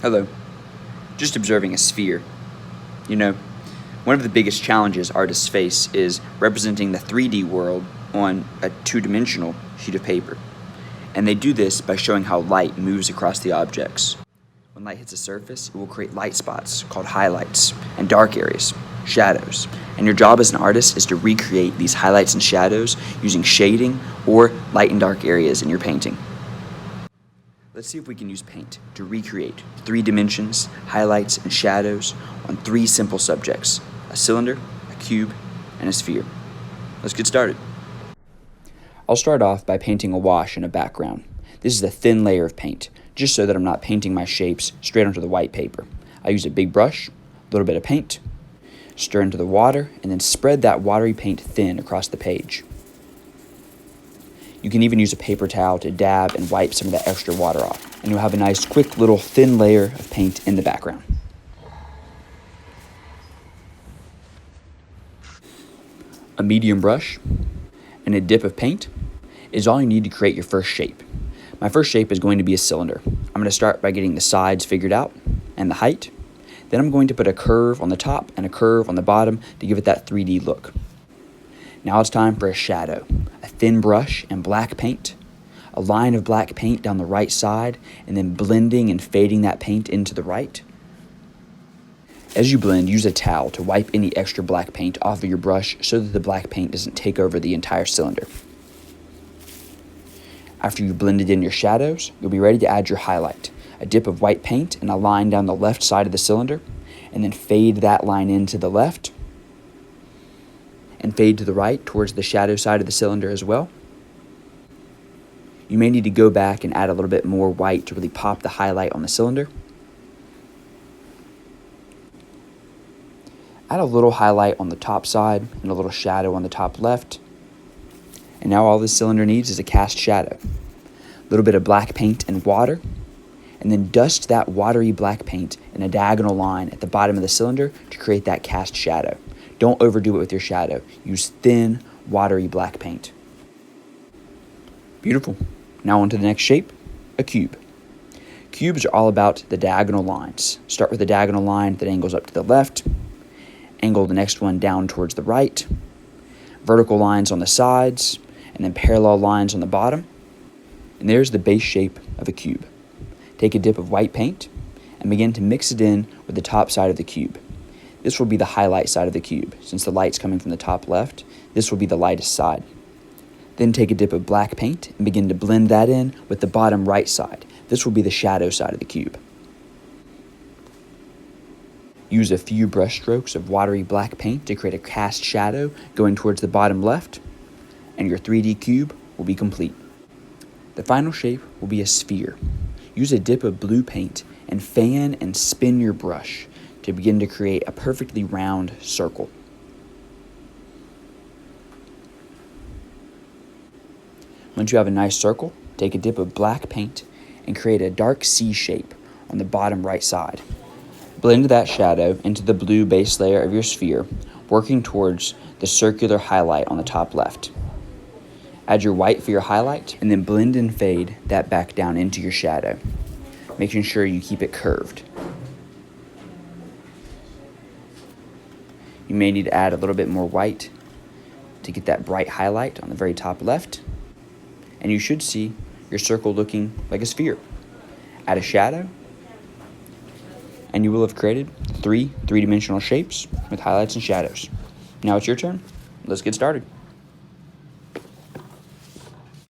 Hello. Just observing a sphere. You know, one of the biggest challenges artists face is representing the 3D world on a two-dimensional sheet of paper. And they do this by showing how light moves across the objects. When light hits a surface, it will create light spots called highlights and dark areas, shadows. And your job as an artist is to recreate these highlights and shadows using shading or light and dark areas in your painting. Let's see if we can use paint to recreate 3 dimensions, highlights, and shadows on 3 simple subjects: a cylinder, a cube, and a sphere. Let's get started. I'll start off by painting a wash in a background. This is a thin layer of paint, just so that I'm not painting my shapes straight onto the white paper. I use a big brush, a little bit of paint, stir into the water, and then spread that watery paint thin across the page. You can even use a paper towel to dab and wipe some of that extra water off, and you'll have a nice, quick, little thin layer of paint in the background. A medium brush and a dip of paint is all you need to create your first shape. My first shape is going to be a cylinder. I'm going to start by getting the sides figured out and the height. Then I'm going to put a curve on the top and a curve on the bottom to give it that 3D look. Now it's time for a shadow. A thin brush and black paint, a line of black paint down the right side, and then blending and fading that paint into the right. As you blend, use a towel to wipe any extra black paint off of your brush so that the black paint doesn't take over the entire cylinder. After you've blended in your shadows, you'll be ready to add your highlight. A dip of white paint and a line down the left side of the cylinder, and then fade that line into the left, and fade to the right towards the shadow side of the cylinder as well. You may need to go back and add a little bit more white to really pop the highlight on the cylinder. Add a little highlight on the top side and a little shadow on the top left. And now all this cylinder needs is a cast shadow. A little bit of black paint and water, and then dust that watery black paint in a diagonal line at the bottom of the cylinder to create that cast shadow. Don't overdo it with your shadow. Use thin, watery black paint. Beautiful. Now on to the next shape, a cube. Cubes are all about the diagonal lines. Start with a diagonal line that angles up to the left, angle the next one down towards the right, vertical lines on the sides, and then parallel lines on the bottom. And there's the base shape of a cube. Take a dip of white paint and begin to mix it in with the top side of the cube. This will be the highlight side of the cube. Since the light's coming from the top left, this will be the lightest side. Then take a dip of black paint and begin to blend that in with the bottom right side. This will be the shadow side of the cube. Use a few brush strokes of watery black paint to create a cast shadow going towards the bottom left, and your 3D cube will be complete. The final shape will be a sphere. Use a dip of blue paint and fan and spin your brush to begin to create a perfectly round circle. Once you have a nice circle, take a dip of black paint and create a dark C shape on the bottom right side. Blend that shadow into the blue base layer of your sphere, working towards the circular highlight on the top left. Add your white for your highlight, and then blend and fade that back down into your shadow, making sure you keep it curved. You may need to add a little bit more white to get that bright highlight on the very top left. And you should see your circle looking like a sphere. Add a shadow, and you will have created 3 three-dimensional shapes with highlights and shadows. Now it's your turn. Let's get started.